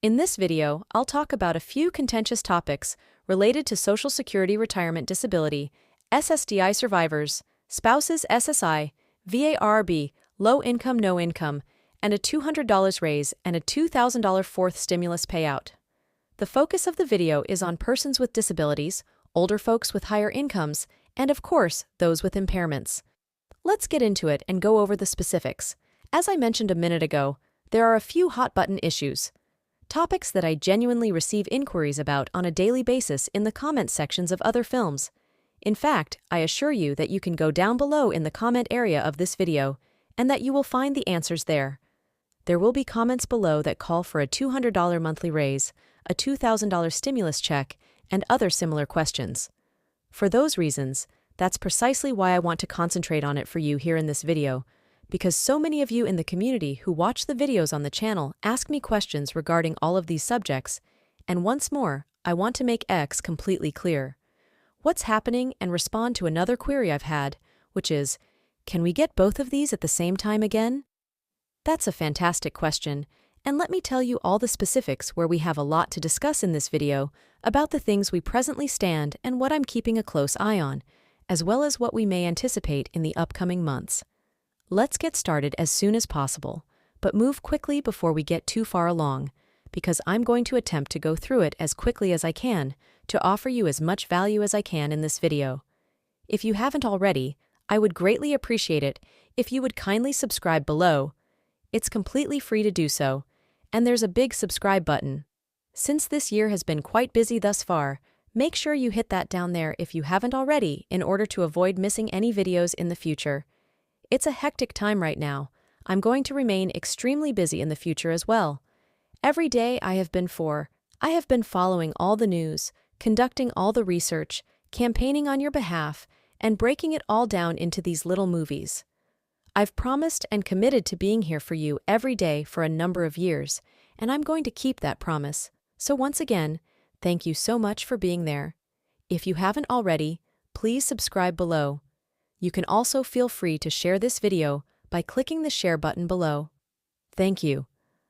In this video, I'll talk about a few contentious topics related to Social Security Retirement Disability, SSDI survivors, spouses SSI, VARB, low income, no income, and a $200 raise and a $2,000 fourth stimulus payout. The focus of the video is on persons with disabilities, older folks with higher incomes, and of course, those with impairments. Let's get into it and go over the specifics. As I mentioned a minute ago, there are a few hot-button issues. Topics that I genuinely receive inquiries about on a daily basis in the comment sections of other films. In fact, I assure you that you can go down below in the comment area of this video, and that you will find the answers there. There will be comments below that call for a $200 monthly raise, a $2,000 stimulus check, and other similar questions. For those reasons, that's precisely why I want to concentrate on it for you here in this video, because so many of you in the community who watch the videos on the channel ask me questions regarding all of these subjects, and once more, I want to make X completely clear. What's happening and respond to another query I've had, which is, can we get both of these at the same time again? That's a fantastic question, and let me tell you all the specifics where we have a lot to discuss in this video about the things we presently stand and what I'm keeping a close eye on, as well as what we may anticipate in the upcoming months. Let's get started as soon as possible, but move quickly before we get too far along, because I'm going to attempt to go through it as quickly as I can to offer you as much value as I can in this video. If you haven't already, I would greatly appreciate it if you would kindly subscribe below. It's completely free to do so, and there's a big subscribe button. Since this year has been quite busy thus far, make sure you hit that down there if you haven't already in order to avoid missing any videos in the future. It's a hectic time right now. I'm going to remain extremely busy in the future as well. Every day I have been following all the news, conducting all the research, campaigning on your behalf, and breaking it all down into these little movies. I've promised and committed to being here for you every day for a number of years, and I'm going to keep that promise. So once again, thank you so much for being there. If you haven't already, please subscribe below. You can also feel free to share this video by clicking the share button below. Thank you.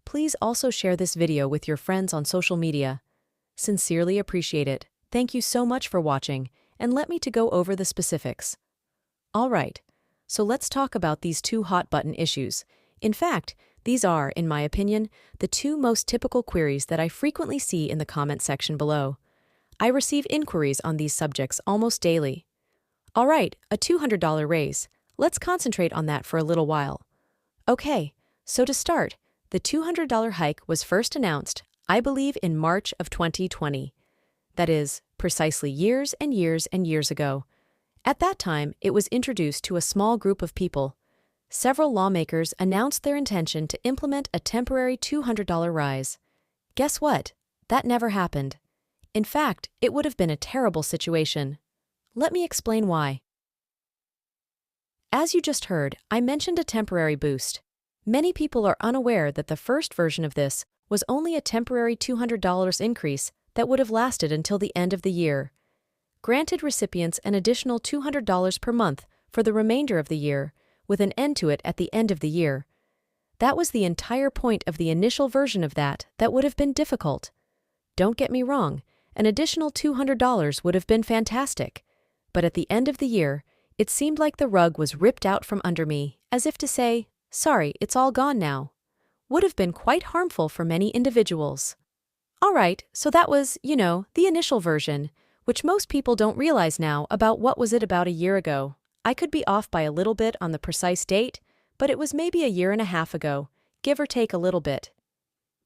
Please also share this video with your friends on social media. Sincerely appreciate it. Thank you so much for watching, and let me to go over the specifics. Alright, so let's talk about these two hot-button issues. In fact, these are, in my opinion, the two most typical queries that I frequently see in the comment section below. I receive inquiries on these subjects almost daily. Alright, a $200 raise. Let's concentrate on that for a little while. Okay, so to start, the $200 hike was first announced, I believe, in March of 2020. That is, precisely years and years and years ago. At that time, it was introduced to a small group of people. Several lawmakers announced their intention to implement a temporary $200 rise. Guess what? That never happened. In fact, it would have been a terrible situation. Let me explain why. As you just heard, I mentioned a temporary boost. Many people are unaware that the first version of this was only a temporary $200 increase that would have lasted until the end of the year. Granted recipients an additional $200 per month for the remainder of the year, with an end to it at the end of the year. That was the entire point of the initial version of that would have been difficult. Don't get me wrong, an additional $200 would have been fantastic. But at the end of the year, it seemed like the rug was ripped out from under me, as if to say, sorry, it's all gone now. Would have been quite harmful for many individuals. Alright, so that was, the initial version, which most people don't realize now about what was it about a year ago. I could be off by a little bit on the precise date, but it was maybe a year and a half ago, give or take a little bit.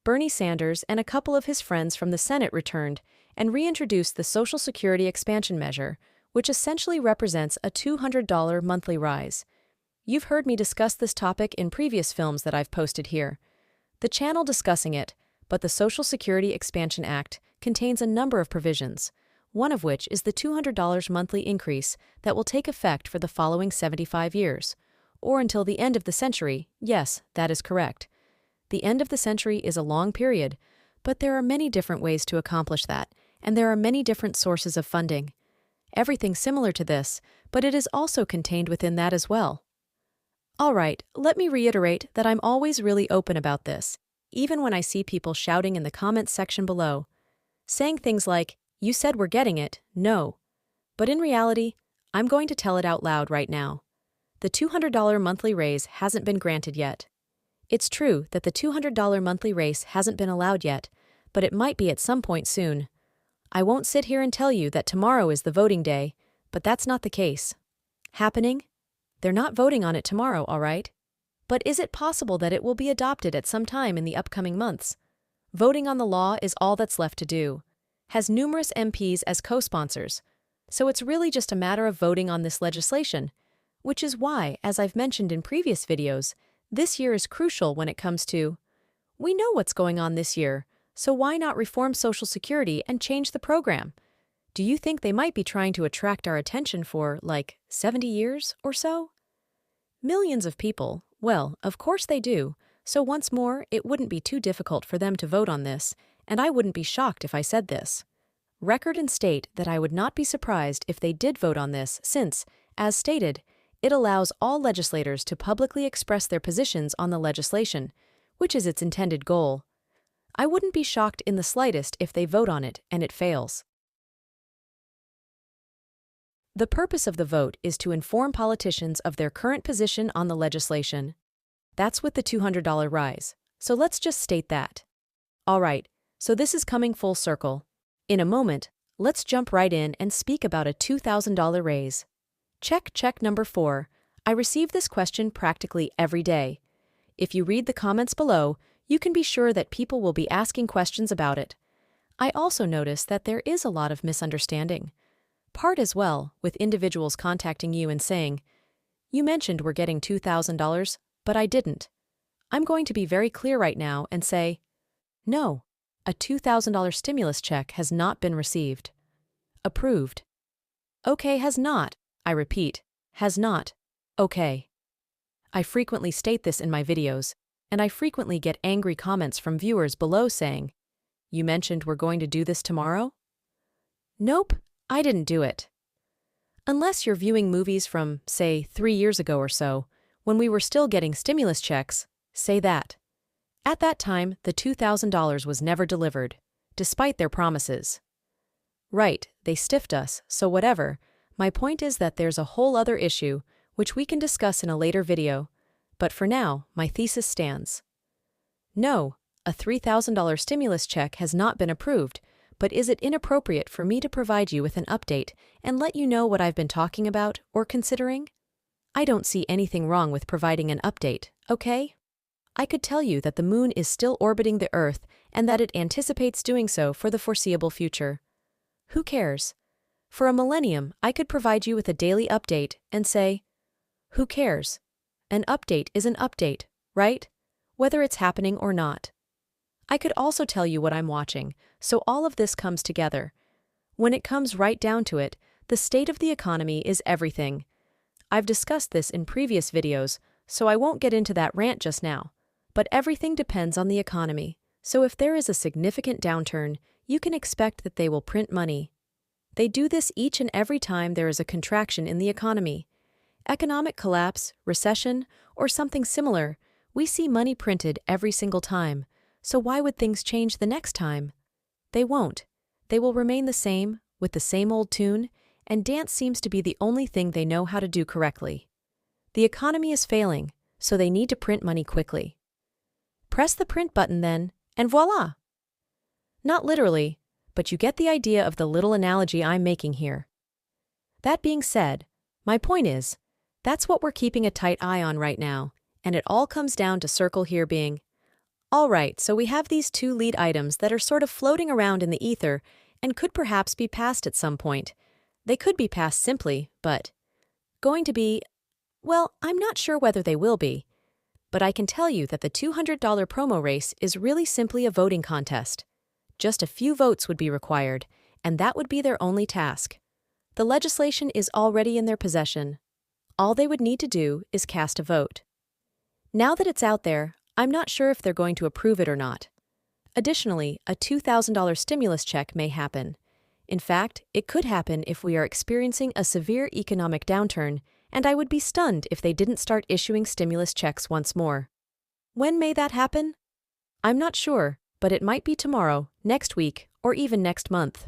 Bernie Sanders and a couple of his friends from the Senate returned and reintroduced the Social Security expansion measure, which essentially represents a $200 monthly rise. You've heard me discuss this topic in previous films that I've posted here. The channel discussing it, but the Social Security Expansion Act contains a number of provisions, one of which is the $200 monthly increase that will take effect for the following 75 years, or until the end of the century. Yes, that is correct. The end of the century is a long period, but there are many different ways to accomplish that, and there are many different sources of funding. Everything similar to this, but it is also contained within that as well. Alright, let me reiterate that I'm always really open about this. even when I see people shouting in the comments section below, saying things like, "You said we're getting it, no." But in reality, I'm going to tell it out loud right now. The $200 monthly raise hasn't been granted yet. It's true that the $200 monthly raise hasn't been allowed yet, but it might be at some point soon. I won't sit here and tell you that tomorrow is the voting day, but that's not the case. Happening? They're not voting on it tomorrow, all right? But is it possible that it will be adopted at some time in the upcoming months? Voting on the law is all that's left to do. Has numerous MPs as co-sponsors, so it's really just a matter of voting on this legislation, which is why, as I've mentioned in previous videos, this year is crucial when it comes to, we know what's going on this year, so why not reform Social Security and change the program? Do you think they might be trying to attract our attention for, 70 years or so? Millions of people, well, of course they do, so once more, it wouldn't be too difficult for them to vote on this, and I wouldn't be shocked if I said this. Record and state that I would not be surprised if they did vote on this since, as stated, it allows all legislators to publicly express their positions on the legislation, which is its intended goal. I wouldn't be shocked in the slightest if they vote on it and it fails. The purpose of the vote is to inform politicians of their current position on the legislation. That's with the $200 rise, so let's just state that. All right, so this is coming full circle. In a moment, let's jump right in and speak about a $2,000 raise. Check number 4. I receive this question practically every day. If you read the comments below, you can be sure that people will be asking questions about it. I also notice that there is a lot of misunderstanding. Part as well, with individuals contacting you and saying, "You mentioned we're getting $2,000, but I didn't." I'm going to be very clear right now and say, no, a $2,000 stimulus check has not been received. Approved. Okay, has not. I repeat, has not. Okay. I frequently state this in my videos, and I frequently get angry comments from viewers below saying, "You mentioned we're going to do this tomorrow?" Nope, I didn't do it. Unless you're viewing movies from, say, 3 years ago or so, when we were still getting stimulus checks, say that. At that time, the $2,000 was never delivered, despite their promises. Right, they stiffed us, so whatever. My point is that there's a whole other issue, which we can discuss in a later video, but for now, my thesis stands. No, a $3,000 stimulus check has not been approved, but is it inappropriate for me to provide you with an update and let you know what I've been talking about or considering? I don't see anything wrong with providing an update, okay? I could tell you that the moon is still orbiting the Earth and that it anticipates doing so for the foreseeable future. Who cares? For a millennium, I could provide you with a daily update and say, who cares? An update is an update, right? Whether it's happening or not. I could also tell you what I'm watching, so all of this comes together. When it comes right down to it, the state of the economy is everything. I've discussed this in previous videos, so I won't get into that rant just now. But everything depends on the economy, so if there is a significant downturn, you can expect that they will print money. They do this each and every time there is a contraction in the economy. Economic collapse, recession, or something similar, we see money printed every single time, so why would things change the next time? They won't. They will remain the same, with the same old tune, and dance seems to be the only thing they know how to do correctly. The economy is failing, so they need to print money quickly. Press the print button then, and voila! Not literally, but you get the idea of the little analogy I'm making here. That being said, my point is, that's what we're keeping a tight eye on right now, and it all comes down to circle here being, all right, so we have these two lead items that are sort of floating around in the ether and could perhaps be passed at some point. They could be passed simply, but going to be, well, I'm not sure whether they will be. But I can tell you that the $200 promo race is really simply a voting contest. Just a few votes would be required, and that would be their only task. The legislation is already in their possession. All they would need to do is cast a vote. Now that it's out there, I'm not sure if they're going to approve it or not. Additionally, a $2,000 stimulus check may happen. In fact, it could happen if we are experiencing a severe economic downturn, and I would be stunned if they didn't start issuing stimulus checks once more. When may that happen? I'm not sure, but it might be tomorrow, next week, or even next month.